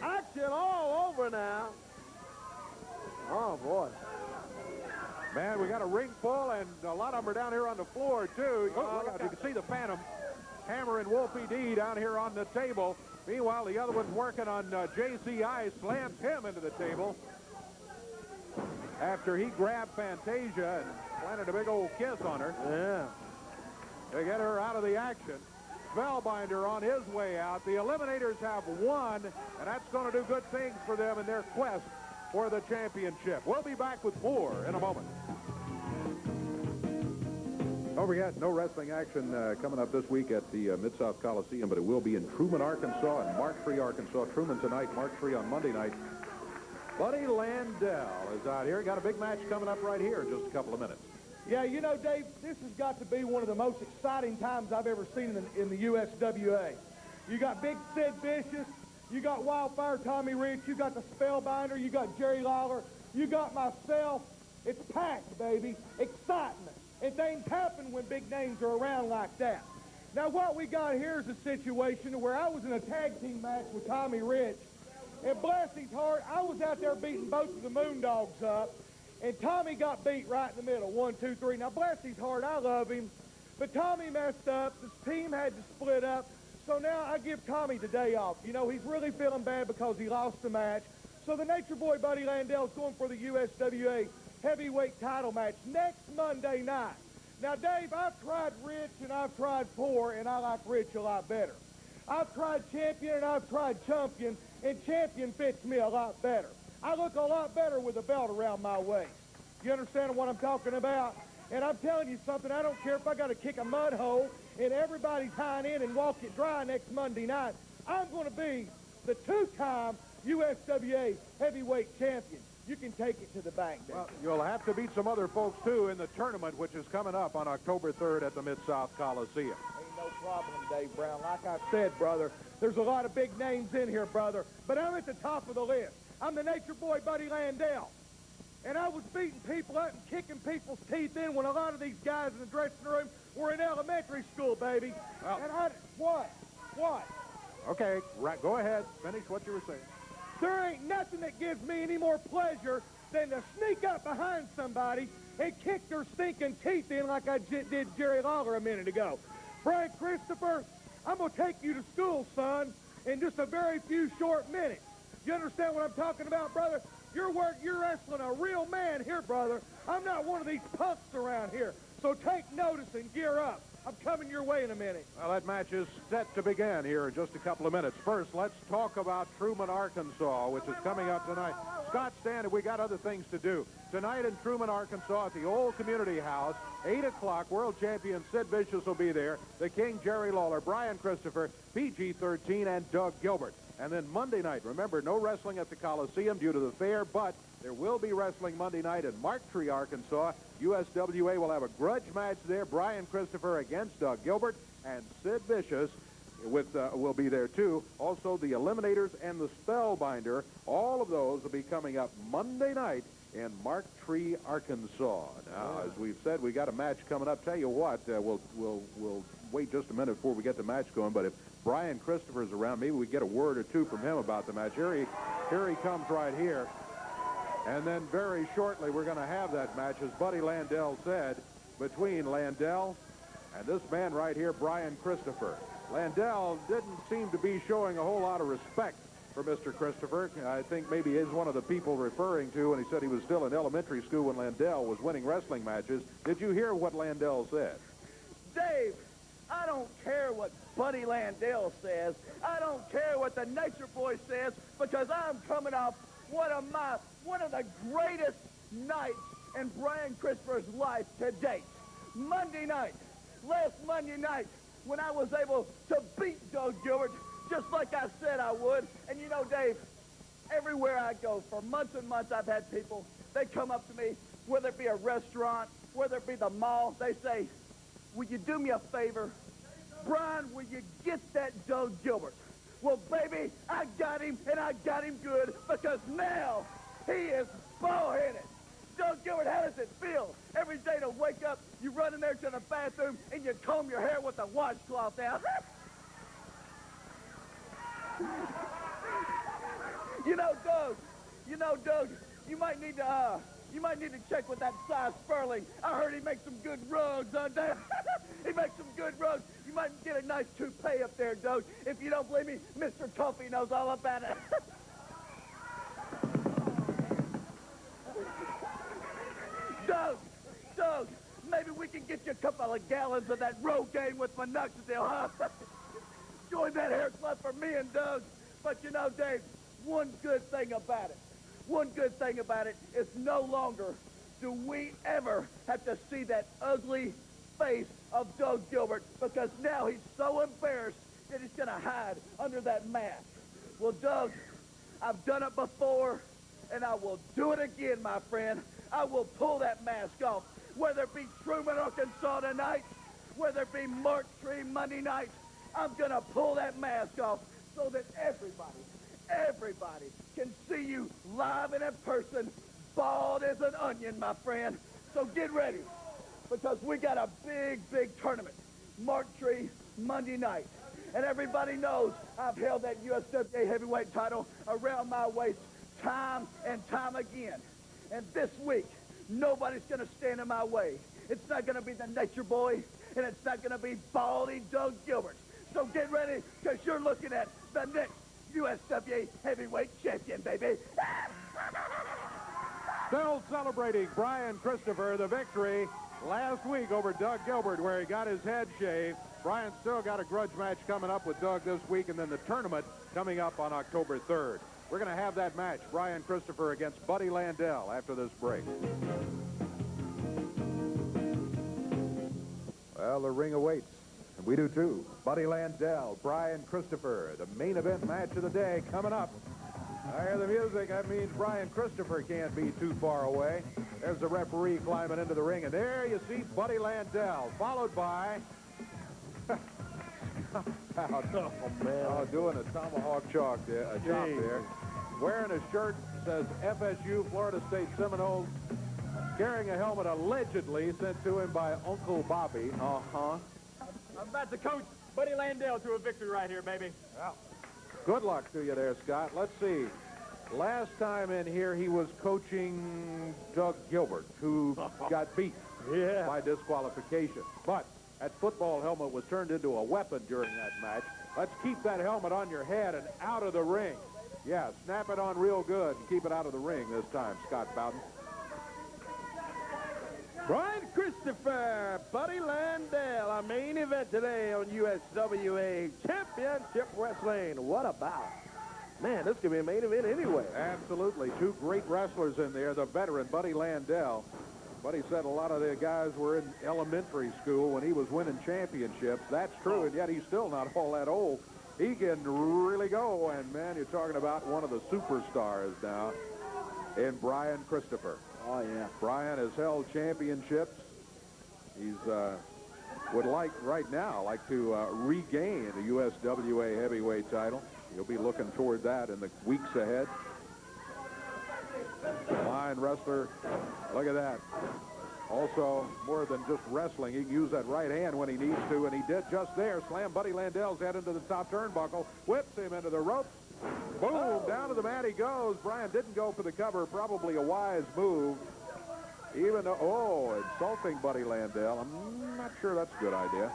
Action all over now. Oh, boy. Man, we got a ring full, and a lot of them are down here on the floor, too. Oh, look out. You can see the Phantom hammering Wolfie D down here on the table. Meanwhile, the other one's working on J.C. Ice, slams him into the table after he grabbed Fantasia and planted a big old kiss on her. Yeah. To get her out of the action. Spellbinder on his way out. The Eliminators have won, and that's going to do good things for them in their quest for the championship. We'll be back with more in a moment. Don't forget, no wrestling action coming up this week at the Mid-South Coliseum, but it will be in Truman, Arkansas, and Marktree, Arkansas. Truman tonight, Marktree on Monday night. Buddy Landell is out here. Got a big match coming up right here in just a couple of minutes. Yeah, you know, Dave, this has got to be one of the most exciting times I've ever seen in the USWA. You got Big Sid Vicious, you got Wildfire Tommy Rich, you got the Spellbinder, you got Jerry Lawler, you got myself. It's packed, baby. Excitement. And things happen when big names are around like that. Now, what we got here is a situation where I was in a tag team match with Tommy Rich, and bless his heart, I was out there beating both of the Moondogs up, and Tommy got beat right in the middle, 1, 2, 3. Now, bless his heart, I love him, but Tommy messed up. This team had to split up, so now I give Tommy the day off. You know, he's really feeling bad because he lost the match. So the Nature Boy, Buddy Landell, is going for the USWA heavyweight title match next Monday night. Now, Dave, I've tried Rich and I've tried Poor, and I like Rich a lot better. I've tried Champion and I've tried Champion, and Champion fits me a lot better. I look a lot better with a belt around my waist. You understand what I'm talking about? And I'm telling you something, I don't care if I got to kick a mud hole in everybody's hind end and walk it dry next Monday night. I'm going to be the two-time USWA heavyweight champion. You can take it to the bank, Dave. Well, you'll have to beat some other folks, too, in the tournament, which is coming up on October 3rd at the Mid-South Coliseum. Ain't no problem, Dave Brown. Like I said, brother, there's a lot of big names in here, brother, but I'm at the top of the list. I'm the Nature Boy, Buddy Landell. And I was beating people up and kicking people's teeth in when a lot of these guys in the dressing room were in elementary school, baby. Well, And what? Okay, right, go ahead. Finish what you were saying. There ain't nothing that gives me any more pleasure than to sneak up behind somebody and kick their stinking teeth in like I did Jerry Lawler a minute ago. Brian Christopher, I'm going to take you to school, son, in just a very few short minutes. You understand what I'm talking about, brother? You're wrestling a real man here, brother. I'm not one of these punks around here. So take notice and gear up. I'm coming your way in a minute. Well, that match is set to begin here in just a couple of minutes. First, let's talk about Truman, Arkansas, which is coming up tonight. Scott Standard, we got other things to do. Tonight in Truman, Arkansas at the Old Community House, 8 o'clock, world champion Sid Vicious will be there. The King, Jerry Lawler, Brian Christopher, PG-13, and Doug Gilbert. And then Monday night, remember, no wrestling at the Coliseum due to the fair, but there will be wrestling Monday night in Marktree, Arkansas. USWA will have a grudge match there. Brian Christopher against Doug Gilbert, and Sid Vicious will be there too. Also, the Eliminators and the Spellbinder. All of those will be coming up Monday night in Marktree, Arkansas. Now, as we've said, we got a match coming up. Tell you what, we'll wait just a minute before we get the match going. But if Brian Christopher's around, maybe we get a word or two from him about the match. Here he comes right here. And then very shortly, we're going to have that match, as Buddy Landell said, between Landell and this man right here, Brian Christopher. Landell didn't seem to be showing a whole lot of respect for Mr. Christopher. I think maybe he's one of the people referring to when he said he was still in elementary school when Landell was winning wrestling matches. Did you hear what Landell said? Dave, I don't care what Buddy Landell says. I don't care what the Nature Boy says, because I'm coming off one of the greatest nights in Brian Christopher's life to date. Last Monday night, when I was able to beat Doug Gilbert, just like I said I would. And you know, Dave, everywhere I go, for months and months, I've had people, they come up to me, whether it be a restaurant, whether it be the mall, they say, will you do me a favor? Brian, will you get that Doug Gilbert? Well, baby, I got him, and I got him good, because now he is ball-headed. Doug Gilbert, how does it feel every day to wake up, you run in there to the bathroom, and you comb your hair with a washcloth out? You know, Doug, you might need to check with that size Sperling. I heard he makes some good rugs on there. He makes some good rugs. You might get a nice toupee up there, Doug. If you don't believe me, Mr. Toffee knows all about it. Doug, maybe we can get you a couple of gallons of that Rogaine with minoxidil, huh? Join that hair club for me and Doug. But you know, Dave, one good thing about it is no longer do we ever have to see that ugly face of Doug Gilbert, because now he's so embarrassed that he's going to hide under that mask. Well, Doug, I've done it before, and I will do it again, my friend. I will pull that mask off, whether it be Truman, Arkansas tonight, whether it be Mark Tree Monday night. I'm going to pull that mask off so that everybody can see you live and in person, bald as an onion, my friend. So get ready, because we got a big tournament, Mark Tree Monday night. And everybody knows I've held that USWA heavyweight title around my waist time and time again. And this week, nobody's going to stand in my way. It's not going to be the Nature Boy, and it's not going to be baldy Doug Gilbert. So get ready, because you're looking at the next USWA heavyweight champion, baby. Still celebrating Brian Christopher, the victory last week over Doug Gilbert, where he got his head shaved. Brian still got a grudge match coming up with Doug this week, and then the tournament coming up on October 3rd. We're going to have that match, Brian Christopher against Buddy Landell, after this break. Well, the ring awaits. And we do too. Buddy Landell, Brian Christopher, the main event match of the day coming up. I hear the music. That means Brian Christopher can't be too far away. There's the referee climbing into the ring, and there you see Buddy Landell, followed by doing a tomahawk chop there, wearing a shirt that says FSU, Florida State Seminoles, carrying a helmet allegedly sent to him by Uncle Bobby. I'm about to coach Buddy Landell to a victory right here, baby. Well, good luck to you there, Scott. Let's see. Last time in here, he was coaching Doug Gilbert, who got beat by disqualification. But that football helmet was turned into a weapon during that match. Let's keep that helmet on your head and out of the ring. Yeah, snap it on real good and keep it out of the ring this time, Scott Bowden. Brian Christopher, Buddy Landell, our main event today on USWA Championship Wrestling. What about? Man, this could be a main event anyway. Absolutely. Two great wrestlers in there. The veteran, Buddy Landell. Buddy said a lot of the guys were in elementary school when he was winning championships. That's true, and yet he's still not all that old. He can really go, and, man, you're talking about one of the superstars now in Brian Christopher. Oh, yeah. Brian has held championships. He's would like right now to regain the USWA heavyweight title. He'll be looking toward that in the weeks ahead. Fine wrestler. Look at that. Also, more than just wrestling, he can use that right hand when he needs to, and he did just there. Slam Buddy Landell's head into the top turnbuckle, whips him into the ropes. Boom, down to the mat he goes. Brian didn't go for the cover, probably a wise move. Even though, insulting Buddy Landell. I'm not sure that's a good idea.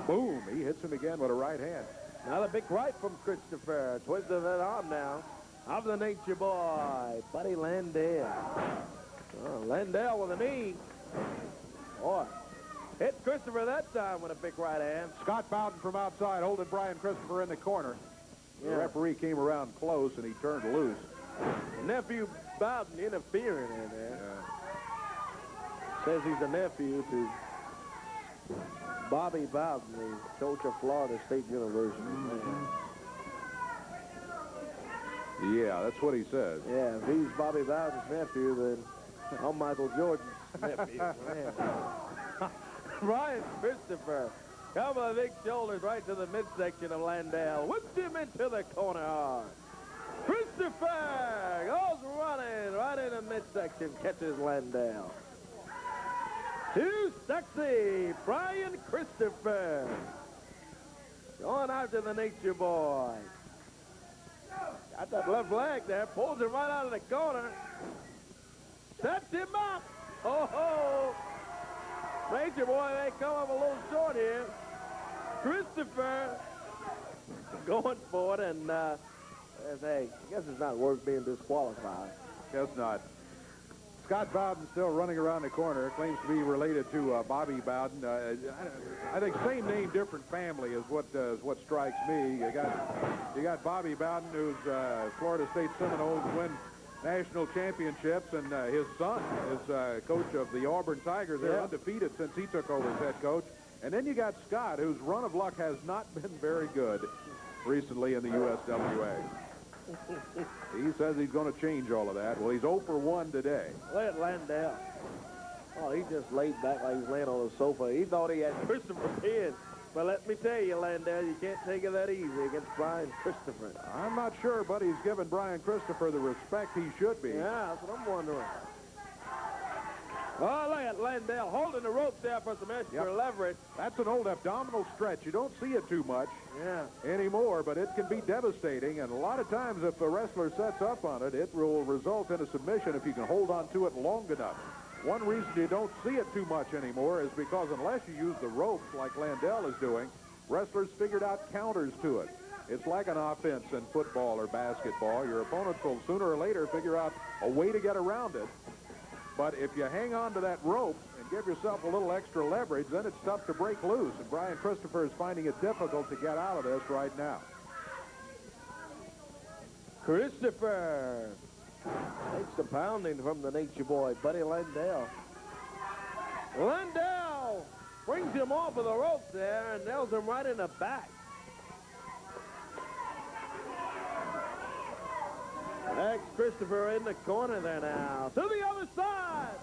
Boom, he hits him again with a right hand. Now the big right from Christopher. Twisted that arm now of the Nature Boy, Buddy Landell. Oh, Landell with a knee. Boy, hit Christopher that time with a big right hand. Scott Bowden from outside holding Brian Christopher in the corner. The referee came around close, and he turned loose. Nephew Bowden interfering in there. Says he's a nephew to Bobby Bowden, the coach of Florida State University. Yeah, that's what he says. Yeah, if he's Bobby Bowden's nephew, then I'm Michael Jordan's nephew. Man. Brian Christopher. Couple of big shoulders right to the midsection of Landale. Whipped him into the corner hard. Christopher goes running right in the midsection. Catches Landale. Too sexy. Brian Christopher. Going after the Nature Boy. Got that left leg there. Pulls him right out of the corner. Sets him up. Oh, Nature Boy, they come up a little short here. Christopher going for it, and hey, I guess it's not worth being disqualified. Guess not. Scott Bowden still running around the corner. Claims to be related to Bobby Bowden. I think same name, different family is what strikes me. You got Bobby Bowden, who's Florida State Seminoles win national championships, and his son is coach of the Auburn Tigers. They're undefeated since he took over as head coach. And then you got Scott, whose run of luck has not been very good recently in the USWA. He says he's going to change all of that. Well, he's 0 for 1 today. Look at Landale. Oh, he just laid back like he's laying on the sofa. He thought he had Christopher pinned. But let me tell you, Landale, you can't take it that easy against Brian Christopher. I'm not sure, but he's given Brian Christopher the respect he should be. Yeah, that's what I'm wondering. Oh, look at Landale holding the rope there for some extra leverage. That's an old abdominal stretch. You don't see it too much anymore, but it can be devastating. And a lot of times if the wrestler sets up on it, it will result in a submission if you can hold on to it long enough. One reason you don't see it too much anymore is because unless you use the ropes like Landale is doing, wrestlers figured out counters to it. It's like an offense in football or basketball. Your opponents will sooner or later figure out a way to get around it. But if you hang on to that rope and give yourself a little extra leverage, then it's tough to break loose. And Brian Christopher is finding it difficult to get out of this right now. Christopher takes the pounding from the Nature Boy, Buddy Landale. Landale brings him off of the rope there and nails him right in the back. Next, Christopher in the corner there now. To the other side.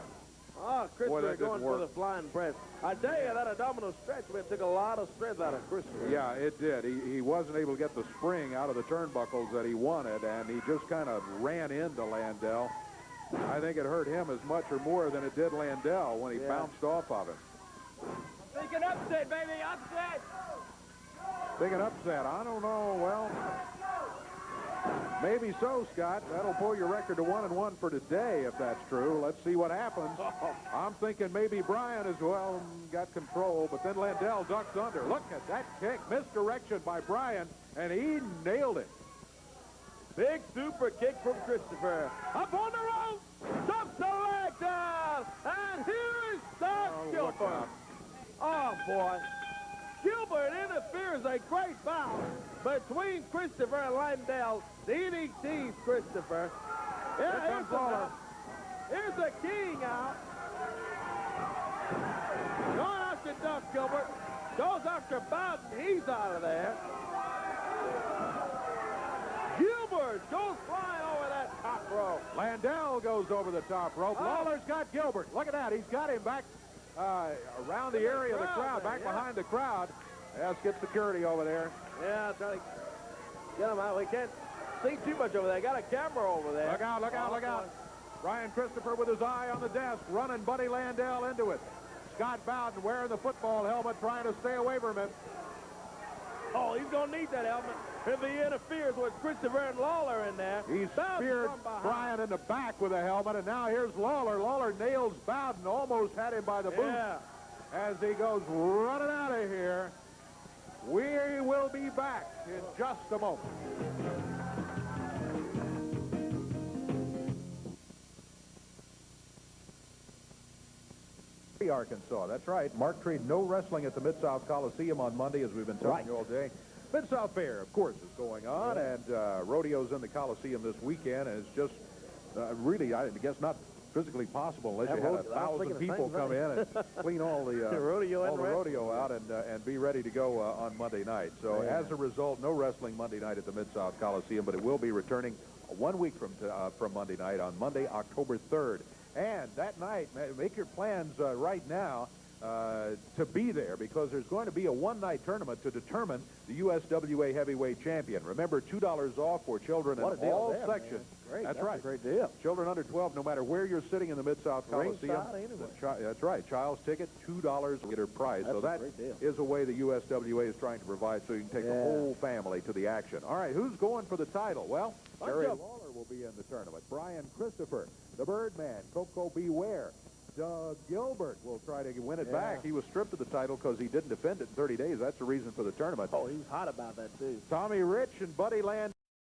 Oh, Christopher going for the flying press. I tell you, that abdominal stretch, it took a lot of strength out of Christopher. Yeah, it did. He wasn't able to get the spring out of the turnbuckles that he wanted, and he just kind of ran into Landale. I think it hurt him as much or more than it did Landale when he bounced off of him. Thinking upset, baby, upset. Thinking upset. I don't know. Well, maybe so, Scott. That'll pull your record to 1-1 for today, if that's true. Let's see what happens. I'm thinking maybe Brian as well got control, but then Landale ducks under. Look at that kick. Misdirection by Brian, and he nailed it. Big super kick from Christopher. Up on the rope. Dumps the leg down. And here is Doc Gilbert. Oh, boy. Gilbert interferes a great foul between Christopher and Landale. DDT's Christopher. Yeah, here's the king out. Going after Doc Gilbert. Goes after Bowden. He's out of there. Gilbert goes flying over that top rope. Landale goes over the top rope. Lawler's got Gilbert. Look at that. He's got him back around the area of the crowd, back behind the crowd. Let's get security over there. Yeah, trying to get him out. We can't see too much over there. Got a camera over there. Look out, look out, look out. Brian Christopher with his eye on the desk, running Buddy Landale into it. Scott Bowden wearing the football helmet, trying to stay away from him. Oh, he's going to need that helmet if he interferes with Christopher and Lawler in there. He speared Brian in the back with a helmet, and now here's Lawler. Lawler nails Bowden, almost had him by the boot. As he goes running out of here. We will be back in just a moment. Arkansas, that's right. Mark Treed, no wrestling at the Mid-South Coliseum on Monday, as we've been telling you all day. Mid-South Fair, of course, is going on, and rodeo's in the Coliseum this weekend, and it's just really, I guess, not physically possible unless you had 1,000 people come in and clean all the rodeo out and be ready to go on Monday night. So as a result, no wrestling Monday night at the Mid-South Coliseum, but it will be returning 1 week from Monday night on Monday, October 3rd. And that night, make your plans right now to be there, because there's going to be a one-night tournament to determine the USWA heavyweight champion. Remember, $2 off for children in all sections. Great. That's right. A great deal. Children under 12, no matter where you're sitting in the Mid-South Coliseum. Anyway. That's right. Child's ticket, $2 to get her price. That's so that a great deal. is a way the USWA is trying to provide so you can take the whole family to the action. All right, who's going for the title? Well, Terry Lawler will be in the tournament. Brian Christopher, the Birdman, Coco Beware. Doug Gilbert will try to win it back. He was stripped of the title because he didn't defend it in 30 days. That's the reason for the tournament. Oh, he's hot about that, too. Tommy Rich and Buddy Land.